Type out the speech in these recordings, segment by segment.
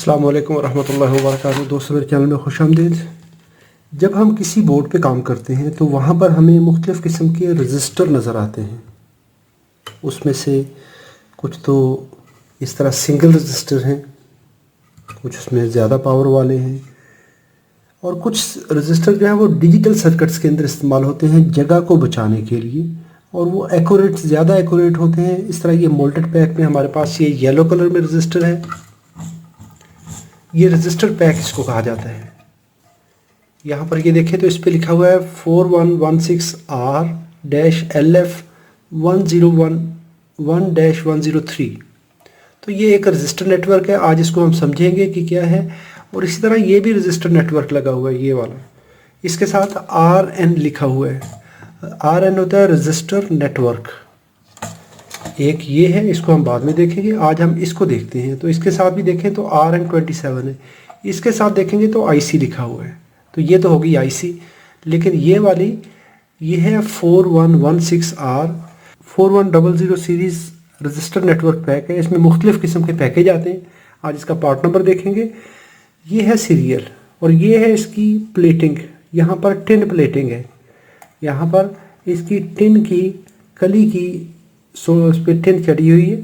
अस्सलाम वालेकुम रहमतुल्लाहि व बरकातहू। दोस्तों, मेरे चैनल में खुशामदीद। जब हम किसी बोर्ड पे काम करते हैं तो वहाँ पर हमें मुख्तलिफ़ किस्म के रजिस्टर नज़र आते हैं। उसमें से कुछ तो इस तरह सिंगल रजिस्टर हैं, कुछ उसमें ज़्यादा पावर वाले हैं, और कुछ रजिस्टर जो है वो डिजिटल सर्किट्स के अंदर इस्तेमाल होते हैं जगह को बचाने के लिए, और वो एक्यूरेट, ज़्यादा एक्यूरेट होते हैं। इस तरह ये मोल्टेड पैक में हमारे पास ये येलो कलर में रजिस्टर है। ये रजिस्टर पैक इसको कहा जाता है। यहाँ पर ये देखें तो इस पे लिखा हुआ है 4116R-LF1011-103। तो ये एक रजिस्टर नेटवर्क है। आज इसको हम समझेंगे कि क्या है। और इसी तरह ये भी रजिस्टर नेटवर्क लगा हुआ है, ये वाला। इसके साथ RN लिखा हुआ है। RN होता है रजिस्टर नेटवर्क। एक ये है, इसको हम बाद में देखेंगे, आज हम इसको देखते हैं। तो इसके साथ भी देखें तो RN27 है। इसके साथ देखेंगे तो IC लिखा हुआ है। तो ये तो होगी IC, लेकिन ये वाली ये है 4116R 4100 series register network pack है। इसमें मुख्तलिफ़ किस्म के पैकेज आते हैं। आज इसका पार्ट नंबर देखेंगे। ये है सीरियल, और ये है इसकी प्लेटिंग। यहाँ पर टिन प्लेटिंग है। यहाँ पर इसकी टिन की कली की उस पर टिन चढ़ी हुई है।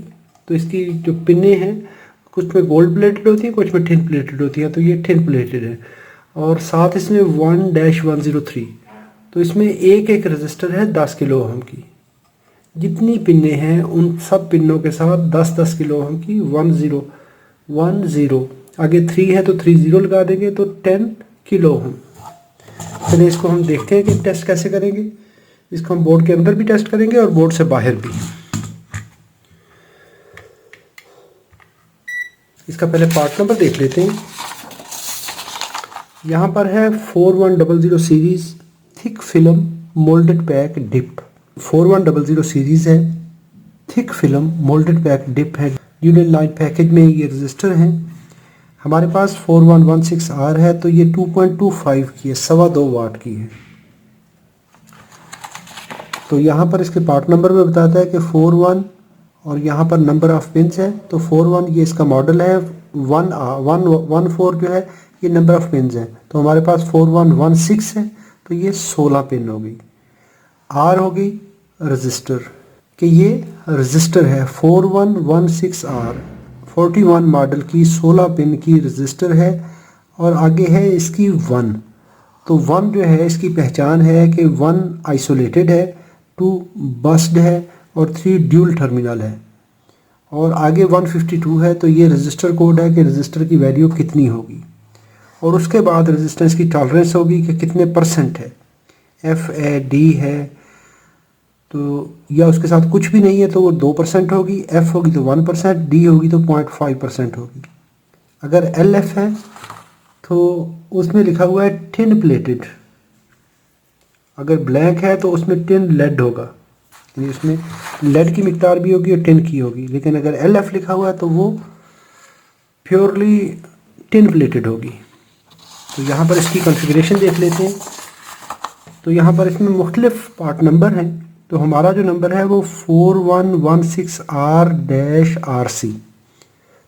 तो इसकी जो पिने हैं, कुछ में गोल्ड प्लेटेड होती हैं, कुछ में टिन प्लेटेड होती हैं। तो ये टिन प्लेटेड है। और साथ इसमें 1-103। तो इसमें एक एक रजिस्टर है 10 किलो ओहम की। जितनी पिने हैं उन सब पिनों के साथ 10-10 किलो ओहम की 1010। आगे 3 है तो 30 लगा देंगे, तो 10 किलो ओहम। चलिए इसको हम देखते हैं कि टेस्ट कैसे करेंगे। इसको हम बोर्ड के अंदर भी टेस्ट करेंगे और बोर्ड से बाहर भी। इसका पहले पार्ट नंबर देख लेते हैं। यहाँ पर है 4100 series thick film molded pack dip. 4100 series है, thick film molded pack dip है। यूनियन लाइन पैकेज में ये रजिस्टर हैं। हमारे पास 4116R है, तो ये 2.25 की है, 2.25 वाट की है। तो यहाँ पर इसके पार्ट नंबर में बताता है कि 41, और यहाँ पर नंबर ऑफ पिन्स है। तो 41 ये इसका मॉडल है। 14 जो है ये नंबर ऑफ पिन्स है। तो हमारे पास 4116 है, तो ये 16 पिन हो गई। R हो गई रजिस्टर, कि ये रजिस्टर है 4116R 41 मॉडल की 16 पिन की रजिस्टर है। और आगे है इसकी 1। तो 1 जो है इसकी पहचान है कि 1 आइसोलेटेड है, 2 बस्ड है, और 3 ड्यूल टर्मिनल है। और आगे 152 है। तो ये रजिस्टर कोड है कि रजिस्टर की वैल्यू कितनी होगी। और उसके बाद रेजिस्टेंस की टॉलरेंस होगी कि कितने परसेंट है। FAD है, तो या उसके साथ कुछ भी नहीं है तो वो 2% होगी। F होगी तो 1%, D होगी तो 0.5% होगी। अगर LF है तो उसमें लिखा हुआ है टिन प्लेटेड। अगर ब्लैक है तो उसमें टिन लेड होगा, यानी उसमें लेड की मिकदार भी होगी और टिन की होगी। लेकिन अगर LF लिखा हुआ है तो वो प्योरली टिन प्लेटेड होगी। तो यहाँ पर इसकी कॉन्फ़िगरेशन देख लेते हैं। तो यहाँ पर इसमें मुख्तलिफ पार्ट नंबर हैं। तो हमारा जो नंबर है वो 4116R-RC।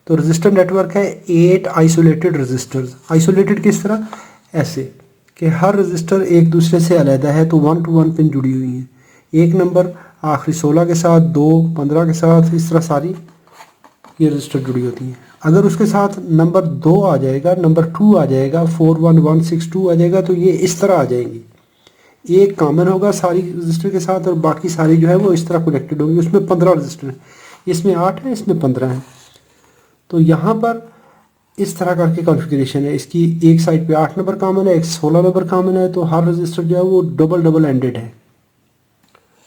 तो रजिस्टर नेटवर्क है 8 आइसोलेटेड रजिस्टर्स। आइसोलेटेड किस तरह? ऐसे कि हर रजिस्टर एक दूसरे से अलग है, तो 1 to 1 पिन जुड़ी हुई हैं। एक नंबर आखिरी 16 के साथ, 2 15 के साथ, इस तरह सारी ये रजिस्टर जुड़ी होती हैं। अगर उसके साथ नंबर 2 आ जाएगा, नंबर 2 आ जाएगा, 41162 आ जाएगा, तो ये इस तरह आ जाएंगी। एक कॉमन होगा सारी रजिस्टर के साथ, और बाकी सारी जो है वो इस तरह कनेक्टेड होंगी। उसमें 15 रजिस्टर हैं, इसमें 8 है, इसमें 15 है। तो यहाँ पर इस तरह करके कॉन्फ़िगरेशन है इसकी। एक साइड पे 8 नंबर कॉमन है, एक 16 नंबर कॉमन है। तो हर रजिस्टर जो है वो डबल एंडेड है।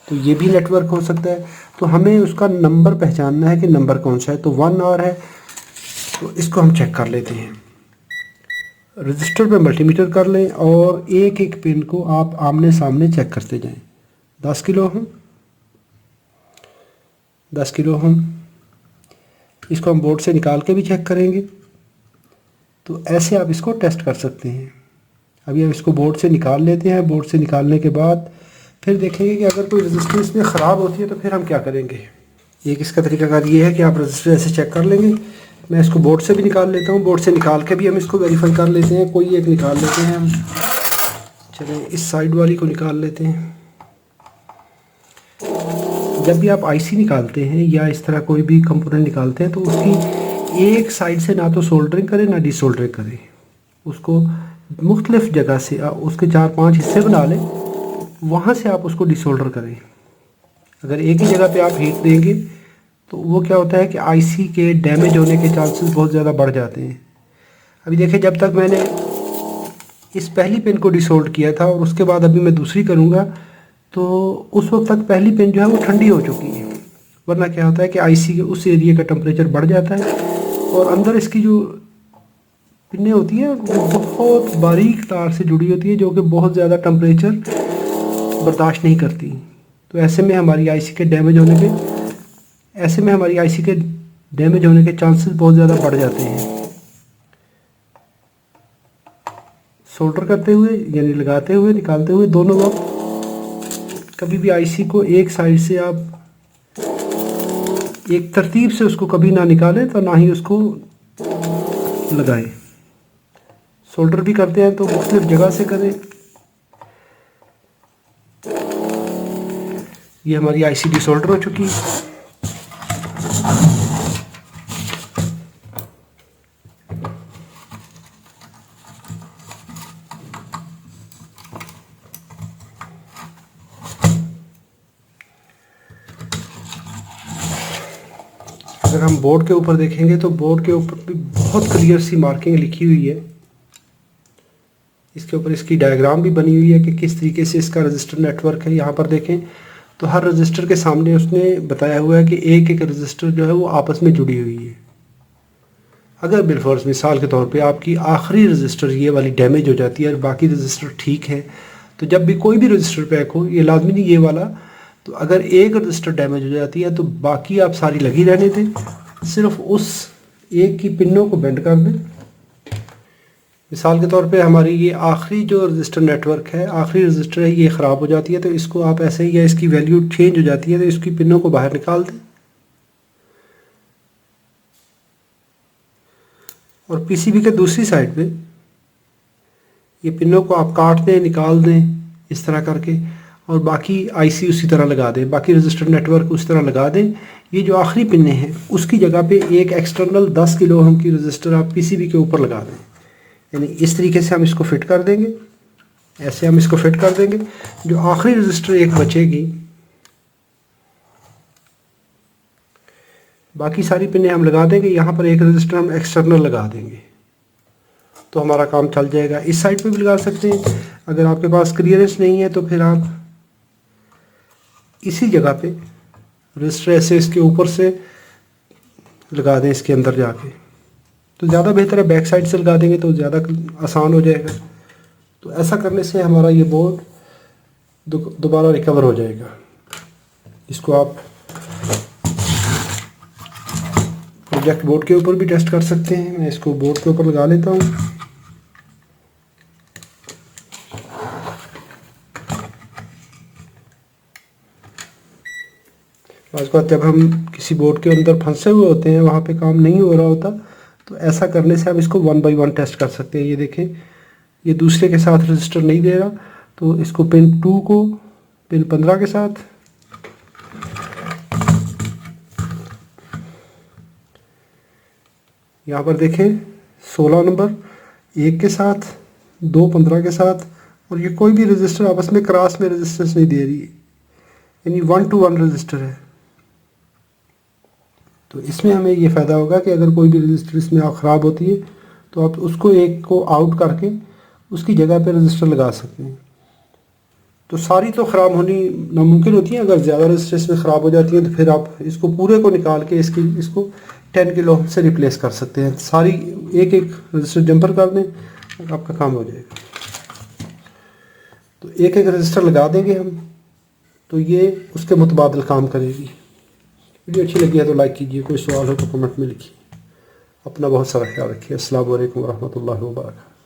तो ये भी नेटवर्क हो सकता है। तो हमें उसका नंबर पहचानना है कि नंबर कौन सा है। तो 1R है, तो इसको हम चेक कर लेते हैं। रजिस्टर पे मल्टीमीटर कर लें और एक एक पिन को आप आमने सामने चेक करते जाएं। 10 किलो हम 10 किलो हम इसको हम बोर्ड से निकाल के भी चेक करेंगे। तो ऐसे आप इसको टेस्ट कर सकते हैं। अभी हम इसको बोर्ड से निकाल लेते हैं। बोर्ड से निकालने के बाद फिर देखेंगे कि अगर कोई रजिस्टर इसमें ख़राब होती है तो फिर हम क्या करेंगे। एक इसका तरीकाकार ये है कि आप रजिस्टर ऐसे चेक कर लेंगे मैं इसको बोर्ड से भी निकाल लेता हूँ, बोर्ड से निकाल के भी हम इसको वेरीफाई कर लेते हैं। कोई एक निकाल लेते हैं हम, चलें इस साइड वाली को निकाल लेते हैं। जब भी आप आईसी निकालते हैं या इस तरह कोई भी कंपोनेंट निकालते हैं तो उसकी एक साइड से ना तो सोल्डरिंग करें ना डिसोल्डरिंग करें, उसको मुख्तलिफ जगह से उसके 4-5 हिस्से बना लें, वहाँ से आप उसको डिसोल्डर करें। अगर एक ही जगह पे आप हीट देंगे तो वो क्या होता है कि आईसी के डैमेज होने के चांसेस बहुत ज़्यादा बढ़ जाते हैं। अभी देखिए, जब तक मैंने इस पहली पिन को डिसोल्ड किया था और उसके बाद अभी मैं दूसरी करूँगा तो उस वक्त तक पहली पिन जो है वो ठंडी हो चुकी है। वरना क्या होता है कि आईसी के उस एरिया का टेम्परेचर बढ़ जाता है और अंदर इसकी जो पिनें होती हैं वो बहुत बारीक तार से जुड़ी होती है जो कि बहुत ज़्यादा टेम्परेचर बर्दाश्त नहीं करती। तो ऐसे में हमारी आईसी के डैमेज होने के चांसेस बहुत ज़्यादा बढ़ जाते हैं। सोल्डर करते हुए यानी लगाते हुए निकालते हुए दोनों वक्त कभी भी आईसी को एक साइड से आप एक तरतीब से उसको कभी ना निकालें तो ना ही उसको लगाएं। सोल्डर भी करते हैं तो मुख्तलिफ जगह से करें। ये हमारी आईसी डिसोल्डर हो चुकी है। अगर हम बोर्ड के ऊपर देखेंगे तो बोर्ड के ऊपर भी बहुत क्लियर सी मार्किंग लिखी हुई है। इसके ऊपर इसकी डायग्राम भी बनी हुई है कि किस तरीके से इसका रजिस्टर नेटवर्क है। यहाँ पर देखें तो हर रजिस्टर के सामने उसने बताया हुआ है कि एक एक रजिस्टर जो है वो आपस में जुड़ी हुई है। अगर बिलफर्ज मिसाल के तौर पे आपकी आखिरी रजिस्टर ये वाली डैमेज हो जाती है और बाकी रजिस्टर ठीक है, तो जब भी कोई भी रजिस्टर पैक हो, ये लाजमी नहीं ये वाला, तो अगर एक रजिस्टर डैमेज हो जाती है तो बाकी आप सारी लगी रहने दें, सिर्फ उस एक की पिनों को बेंड कर दें। मिसाल के तौर पे हमारी ये आखिरी जो रजिस्टर नेटवर्क है, आखिरी रजिस्टर है, ये ख़राब हो जाती है तो इसको आप ऐसे ही, या इसकी वैल्यू चेंज हो जाती है तो इसकी पिनों को बाहर निकाल दें और पीसीबी के दूसरी साइड पे ये पिनों को आप काट दें, निकाल दें इस तरह करके, और बाकी आईसी उसी तरह लगा दें, बाकी रजिस्टर नेटवर्क उसी तरह लगा दें। ये जो आखिरी पिनें हैं उसकी जगह पे एक एक्सटर्नल 10 किलो ओम की रजिस्टर आप पीसीबी के ऊपर लगा दें। यानी इस तरीके से हम इसको फिट कर देंगे, ऐसे हम इसको फिट कर देंगे। जो आखिरी रजिस्टर एक बचेगी, बाकी सारी पिनें हम लगा देंगे। यहाँ पर एक रजिस्टर हम एक्सटर्नल लगा देंगे तो हमारा काम चल जाएगा। इस साइड पे भी लगा सकते हैं। अगर आपके पास क्लियरेंस नहीं है तो फिर आप इसी जगह पे रजिस्टर ऐसे इसके ऊपर से लगा दें, इसके अंदर जाके, तो ज़्यादा बेहतर है। बैक साइड से लगा देंगे तो ज़्यादा आसान हो जाएगा। तो ऐसा करने से हमारा ये बोर्ड दोबारा रिकवर हो जाएगा। इसको आप प्रोजेक्ट बोर्ड के ऊपर भी टेस्ट कर सकते हैं। मैं इसको बोर्ड के ऊपर लगा लेता हूँ। आज बात जब हम किसी बोर्ड के अंदर फंसे हुए होते हैं, वहाँ पे काम नहीं हो रहा होता, तो ऐसा करने से आप इसको 1 बाय 1 टेस्ट कर सकते हैं। ये देखें, ये दूसरे के साथ रजिस्टर नहीं दे रहा, तो इसको पिन 2 को पिन 15 के साथ, यहाँ पर देखें 16 नंबर 1 के साथ, 2 15 के साथ, और ये कोई भी रजिस्टर आपस में क्रॉस में रजिस्टेंस नहीं दे रही है, यानी 1 to 1 रजिस्टर है। तो इसमें हमें ये फ़ायदा होगा कि अगर कोई भी रजिस्टर इसमें ख़राब होती है तो आप उसको एक को आउट करके उसकी जगह पे रजिस्टर लगा सकते हैं। तो सारी तो ख़राब होनी नामुमकिन होती है। अगर ज़्यादा रजिस्टर इसमें ख़राब हो जाती हैं तो फिर आप इसको पूरे को निकाल के इसको 10 किलो ओम से रिप्लेस कर सकते हैं। सारी एक एक रजिस्टर जंपर कर दें और आपका काम हो जाएगा। तो एक एक रजिस्टर लगा देंगे हम, तो ये उसके मुतबादिल काम करेगी। वीडियो अच्छी लगी है तो लाइक कीजिए, कोई सवाल हो तो कमेंट में लिखिए। अपना बहुत सारा ख्याल रखिए। अस्सलाम वालेकुम रहमतुल्लाहि व बरकातहू।